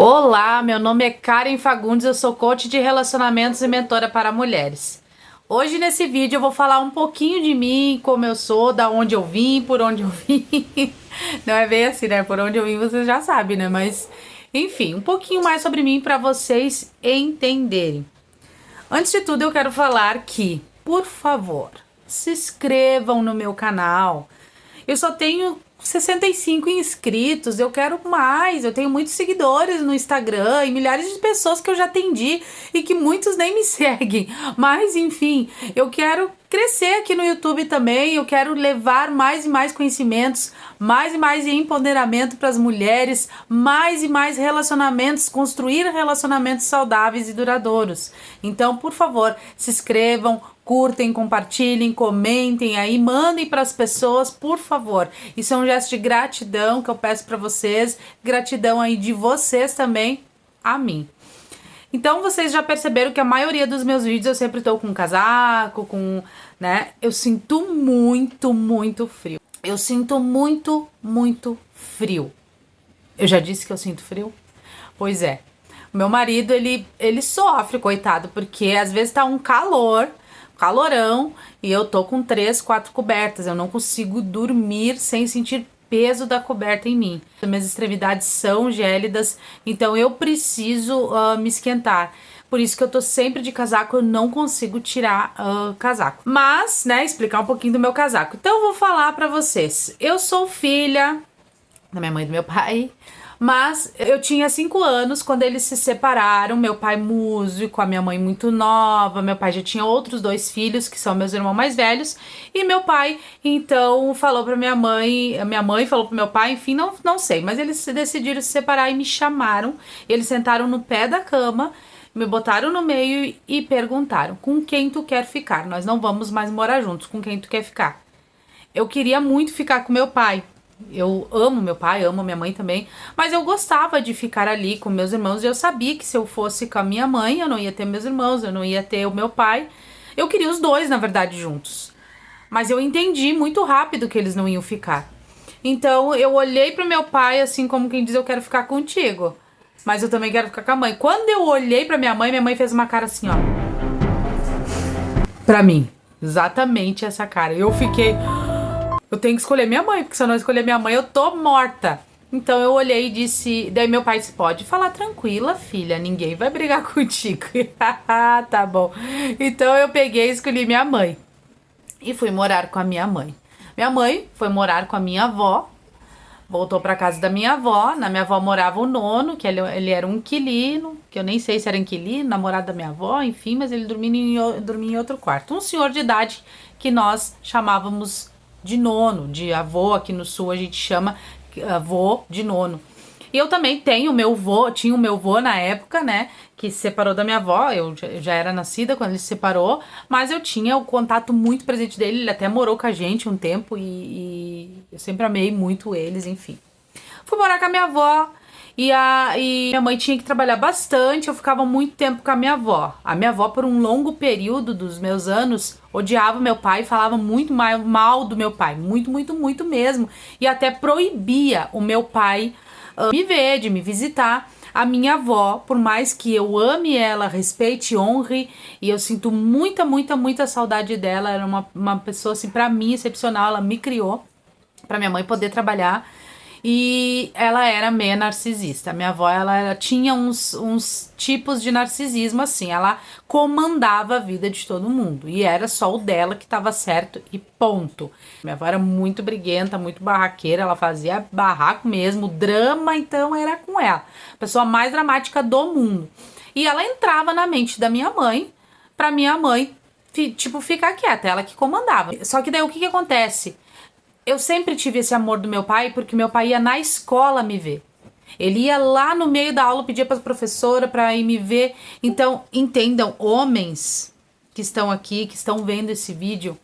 Olá, meu nome é Karen Fagundes, eu sou coach de relacionamentos e mentora para mulheres. Hoje nesse vídeo eu vou falar um pouquinho de mim, como eu sou, da onde eu vim, por onde eu vim. Não é bem assim, né? Por onde eu vim vocês já sabem, né? Mas, enfim, um pouquinho mais sobre mim para vocês entenderem. Antes de tudo eu quero falar que, por favor, se inscrevam no meu canal. Eu só tenho 65 inscritos, eu quero mais, eu tenho muitos seguidores no Instagram e milhares de pessoas que eu já atendi e que muitos nem me seguem. Mas enfim, eu quero crescer aqui no YouTube também, eu quero levar mais e mais conhecimentos, mais e mais empoderamento para as mulheres, mais e mais relacionamentos, construir relacionamentos saudáveis e duradouros. Então, por favor, se inscrevam, curtem, compartilhem, comentem aí, mandem para as pessoas, por favor. Isso é um gesto de gratidão que eu peço para vocês, gratidão aí de vocês também a mim. Então vocês já perceberam que a maioria dos meus vídeos eu sempre tô com casaco, né? Eu sinto muito frio. Eu sinto muito frio. Eu já disse que eu sinto frio? Pois é. O meu marido, ele sofre, coitado, porque às vezes tá um calorão, e eu tô com 3, 4 cobertas. Eu não consigo dormir sem sentir peso da coberta em mim. Minhas extremidades são gélidas, então eu preciso me esquentar. Por isso que eu tô sempre de casaco, eu não consigo tirar casaco. Mas, né, explicar um pouquinho do meu casaco. Então eu vou falar pra vocês. Eu sou filha da minha mãe e do meu pai. Mas eu tinha 5 anos quando eles se separaram. Meu pai músico, a minha mãe muito nova. Meu pai já tinha outros 2 filhos, que são meus irmãos mais velhos. E meu pai, então, falou pra minha mãe. A minha mãe falou pro meu pai, enfim, não sei. Mas eles decidiram se separar e me chamaram. Eles sentaram no pé da cama, me botaram no meio e perguntaram: com quem tu quer ficar? Nós não vamos mais morar juntos, com quem tu quer ficar? Eu queria muito ficar com meu pai. Eu amo meu pai, amo minha mãe também, mas eu gostava de ficar ali com meus irmãos e eu sabia que se eu fosse com a minha mãe, eu não ia ter meus irmãos, eu não ia ter o meu pai. Eu queria os dois, na verdade, juntos. Mas eu entendi muito rápido que eles não iam ficar. Então eu olhei pro meu pai assim como quem diz: eu quero ficar contigo, mas eu também quero ficar com a mãe. Quando eu olhei pra minha mãe fez uma cara assim, ó. Pra mim, exatamente essa cara. Eu fiquei... Eu tenho que escolher minha mãe, porque se eu não escolher minha mãe, eu tô morta. Então eu olhei e disse... Daí meu pai disse: pode falar tranquila, filha, ninguém vai brigar contigo. Tá bom. Então eu peguei e escolhi minha mãe. E fui morar com a minha mãe. Minha mãe foi morar com a minha avó. Voltou pra casa da minha avó. Na minha avó morava o nono, que ele era um inquilino, que eu nem sei se era inquilino, namorado da minha avó, enfim, mas ele dormia em outro quarto. Um senhor de idade que nós chamávamos de nono, de avô. Aqui no sul a gente chama avô de nono. E eu também tinha o meu vô na época, né, que se separou da minha avó. Eu já era nascida quando ele se separou, mas eu tinha o contato muito presente dele. Ele até morou com a gente um tempo e eu sempre amei muito eles, enfim. Fui morar com a minha avó. E minha mãe tinha que trabalhar bastante, eu ficava muito tempo com a minha avó. A minha avó, por um longo período dos meus anos, odiava meu pai, falava muito mal do meu pai, muito mesmo. E até proibia o meu pai me ver, de me visitar. A minha avó, por mais que eu ame ela, respeite, honre, e eu sinto muita saudade dela. Era uma pessoa, assim, pra mim, excepcional. Ela me criou pra minha mãe poder trabalhar. E ela era meio narcisista. Minha avó, ela tinha uns tipos de narcisismo, assim. Ela comandava a vida de todo mundo. E era só o dela que estava certo e ponto. Minha avó era muito briguenta, muito barraqueira. Ela fazia barraco mesmo, drama, então era com ela. A pessoa mais dramática do mundo. E ela entrava na mente da minha mãe, pra minha mãe, tipo, ficar quieta. Ela que comandava. Só que daí o que acontece? Eu sempre tive esse amor do meu pai, porque meu pai ia na escola me ver. Ele ia lá no meio da aula, pedia para a professora para ir me ver. Então, entendam, homens que estão aqui, que estão vendo esse vídeo,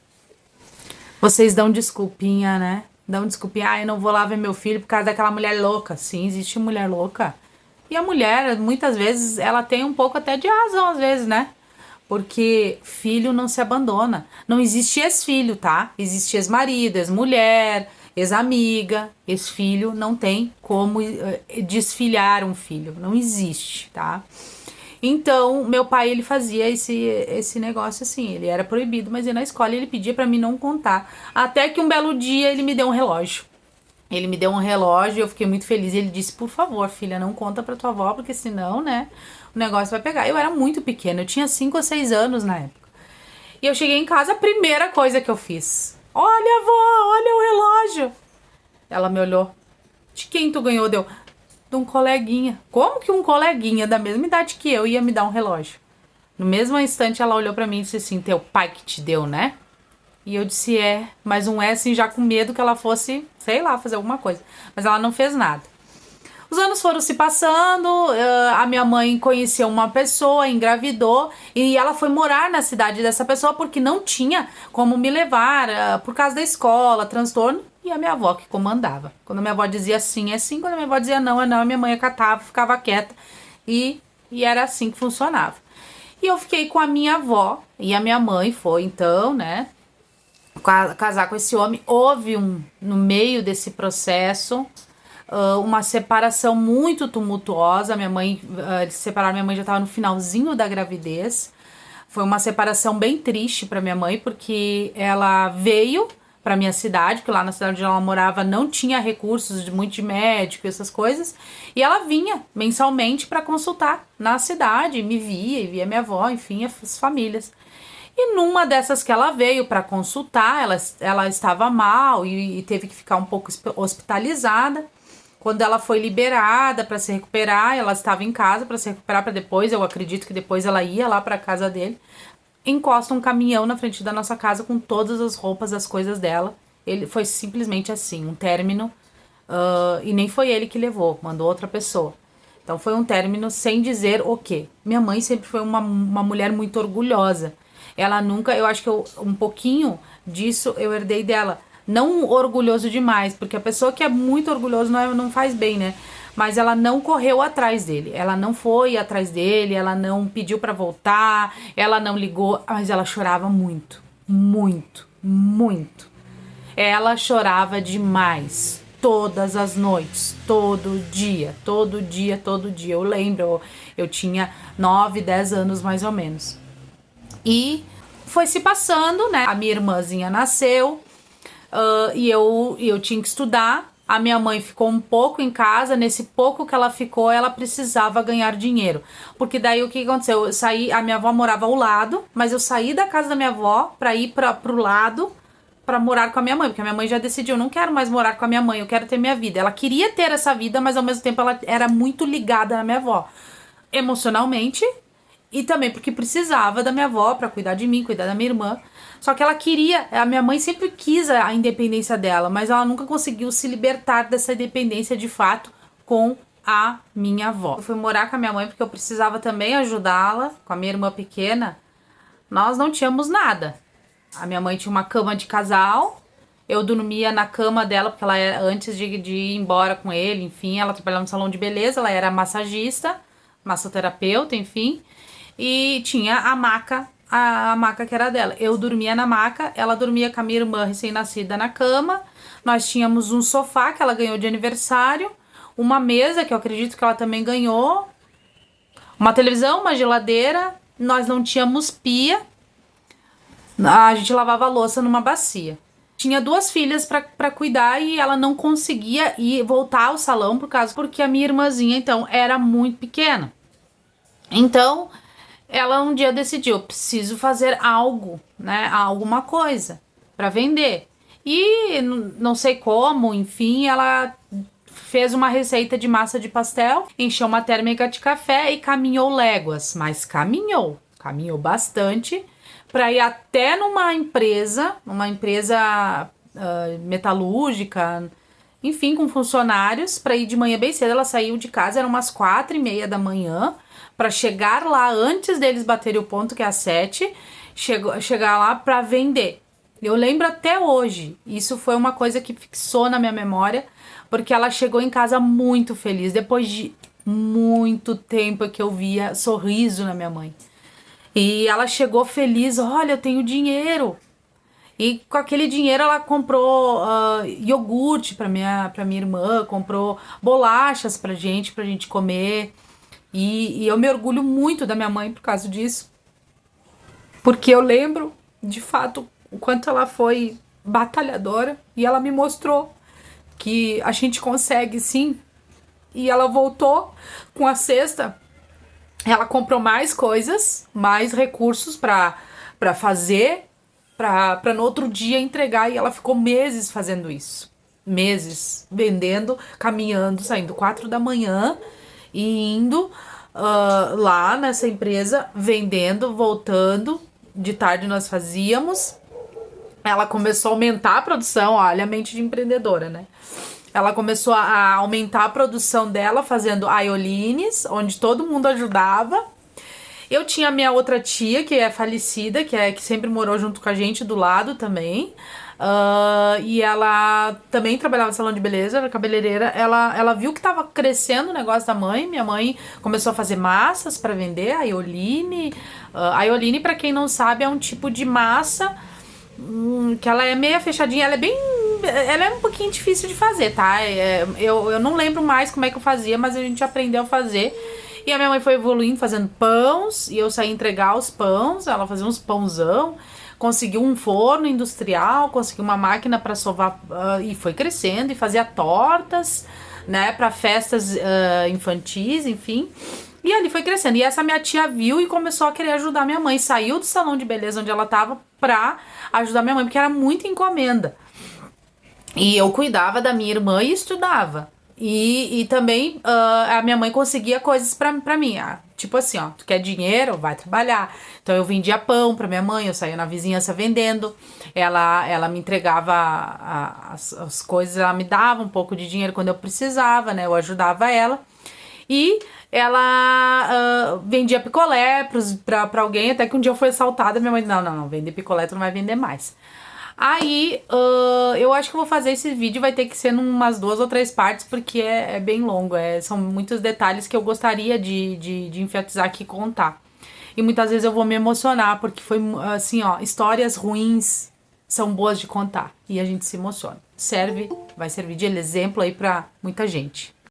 vocês dão desculpinha, né? Dão desculpinha: eu não vou lá ver meu filho por causa daquela mulher louca. Sim, existe mulher louca. E a mulher, muitas vezes, ela tem um pouco até de razão, às vezes, né? Porque filho não se abandona. Não existe ex-filho, tá? Existe ex-marido, ex-mulher. ex-amiga, ex-filho, não tem como desfilhar um filho, não existe, tá? Então, meu pai, ele fazia esse negócio assim, ele era proibido, mas ia na escola e ele pedia pra mim não contar. Até que um belo dia ele me deu um relógio. Ele me deu um relógio e eu fiquei muito feliz. E ele disse, por favor, filha, não conta pra tua avó, porque senão, né, o negócio vai pegar. Eu era muito pequena, eu tinha 5 ou 6 anos na época. E eu cheguei em casa, a primeira coisa que eu fiz. Olha, avó, olha o relógio. Ela me olhou. De quem tu ganhou? Deu. De um coleguinha. Como que um coleguinha da mesma idade que eu ia me dar um relógio? No mesmo instante ela olhou pra mim e disse assim, teu pai que te deu, né? E eu disse, mas um assim já com medo que ela fosse, sei lá, fazer alguma coisa. Mas ela não fez nada. Os anos foram se passando, a minha mãe conheceu uma pessoa, engravidou, e ela foi morar na cidade dessa pessoa porque não tinha como me levar, por causa da escola, transtorno, e a minha avó que comandava. Quando a minha avó dizia sim, é sim, quando a minha avó dizia não, é não, a minha mãe acatava, ficava quieta, e era assim que funcionava. E eu fiquei com a minha avó, e a minha mãe foi então, né, casar com esse homem. Houve no meio desse processo, uma separação muito tumultuosa. Minha mãe, eles se separaram, minha mãe já estava no finalzinho da gravidez. Foi uma separação bem triste para minha mãe, porque ela veio para minha cidade, porque lá na cidade onde ela morava não tinha recursos muito de médico, essas coisas, e ela vinha mensalmente para consultar na cidade, me via e via minha avó, enfim, as famílias. E numa dessas que ela veio para consultar, ela estava mal e teve que ficar um pouco hospitalizada. Quando ela foi liberada para se recuperar, ela estava em casa para se recuperar, para depois, eu acredito que depois ela ia lá para casa dele. Encosta um caminhão na frente da nossa casa com todas as roupas, as coisas dela. Ele foi simplesmente assim, um término, e nem foi ele que levou, mandou outra pessoa. Então foi um término sem dizer o quê. Minha mãe sempre foi uma mulher muito orgulhosa. Ela nunca, eu acho que um pouquinho disso eu herdei dela. Não orgulhoso demais, porque a pessoa que é muito orgulhosa não faz bem, né? Mas ela não correu atrás dele, ela não foi atrás dele, ela não pediu pra voltar, ela não ligou, mas ela chorava muito, muito, muito. Ela chorava demais, todas as noites, todo dia, todo dia, todo dia. Eu lembro, eu tinha 9, 10 anos mais ou menos. E foi se passando, né? A minha irmãzinha nasceu, e eu tinha que estudar. A minha mãe ficou um pouco em casa. Nesse pouco que ela ficou, ela precisava ganhar dinheiro. Porque daí o que aconteceu? Eu saí, a minha avó morava ao lado, mas eu saí da casa da minha avó pra ir pro lado pra morar com a minha mãe. Porque a minha mãe já decidiu, não quero mais morar com a minha mãe, eu quero ter minha vida. Ela queria ter essa vida, mas ao mesmo tempo ela era muito ligada na minha avó. Emocionalmente, e também porque precisava da minha avó pra cuidar de mim, cuidar da minha irmã. Só que ela queria, a minha mãe sempre quis a independência dela, mas ela nunca conseguiu se libertar dessa independência de fato com a minha avó. Eu fui morar com a minha mãe porque eu precisava também ajudá-la, com a minha irmã pequena. Nós não tínhamos nada. A minha mãe tinha uma cama de casal, eu dormia na cama dela, porque ela era, antes de ir embora com ele, enfim, ela trabalhava no salão de beleza, ela era massagista, massoterapeuta, enfim, e tinha a maca que era dela. Eu dormia na maca, ela dormia com a minha irmã recém-nascida na cama. Nós tínhamos um sofá que ela ganhou de aniversário, uma mesa que eu acredito que ela também ganhou, uma televisão, uma geladeira. Nós não tínhamos pia, a gente lavava a louça numa bacia. Tinha 2 filhas pra cuidar e ela não conseguia ir voltar ao salão porque a minha irmãzinha então era muito pequena. Então ela um dia decidiu, preciso fazer algo, né, alguma coisa para vender. E não sei como, enfim, ela fez uma receita de massa de pastel, encheu uma térmica de café e caminhou léguas, mas caminhou bastante para ir até numa empresa metalúrgica, enfim, com funcionários, para ir de manhã bem cedo. Ela saiu de casa, eram umas 4:30 da manhã, para chegar lá antes deles baterem o ponto, que é às 7, chegar lá para vender. Eu lembro até hoje, isso foi uma coisa que fixou na minha memória, porque ela chegou em casa muito feliz, depois de muito tempo que eu via sorriso na minha mãe. E ela chegou feliz, olha, eu tenho dinheiro. E com aquele dinheiro ela comprou iogurte pra minha irmã, comprou bolachas pra gente comer. E eu me orgulho muito da minha mãe por causa disso. Porque eu lembro, de fato, o quanto ela foi batalhadora. E ela me mostrou que a gente consegue sim. E ela voltou com a cesta. Ela comprou mais coisas, mais recursos pra fazer, pra no outro dia entregar. E ela ficou meses fazendo isso. Meses vendendo, caminhando, saindo 4 da manhã e indo lá nessa empresa, vendendo, voltando. De tarde nós fazíamos. Ela começou a aumentar a produção, olha a mente de empreendedora, né? Ela começou a aumentar a produção dela fazendo aiolines, onde todo mundo ajudava. Eu tinha a minha outra tia, que é falecida, que sempre morou junto com a gente do lado também. E ela também trabalhava no salão de beleza, era cabeleireira. Ela viu que tava crescendo o negócio da mãe. Minha mãe começou a fazer massas para vender, aioline. Aioline, para quem não sabe, é um tipo de massa que ela é meio fechadinha. Ela é um pouquinho difícil de fazer, tá? Eu não lembro mais como é que eu fazia, mas a gente aprendeu a fazer. E a minha mãe foi evoluindo, fazendo pães, e eu saí entregar os pães, ela fazia uns pãozão, conseguiu um forno industrial, conseguiu uma máquina para sovar, e foi crescendo, e fazia tortas, né, para festas infantis, enfim. E ali foi crescendo. E essa minha tia viu e começou a querer ajudar minha mãe. Saiu do salão de beleza onde ela tava pra ajudar minha mãe, porque era muita encomenda. E eu cuidava da minha irmã e estudava. E também a minha mãe conseguia coisas pra mim. Tipo assim, ó, tu quer dinheiro? Vai trabalhar. Então eu vendia pão pra minha mãe, eu saía na vizinhança vendendo. Ela me entregava as coisas, ela me dava um pouco de dinheiro quando eu precisava, né? Eu ajudava ela. E ela vendia picolé pra alguém, até que um dia eu fui assaltada. Minha mãe disse, não, vender picolé tu não vai vender mais. Aí, eu acho que eu vou fazer esse vídeo, vai ter que ser em umas 2 ou 3 partes, porque é bem longo, são muitos detalhes que eu gostaria de enfatizar aqui e contar. E muitas vezes eu vou me emocionar, porque foi assim, ó, histórias ruins são boas de contar, e a gente se emociona. Vai servir de exemplo aí pra muita gente.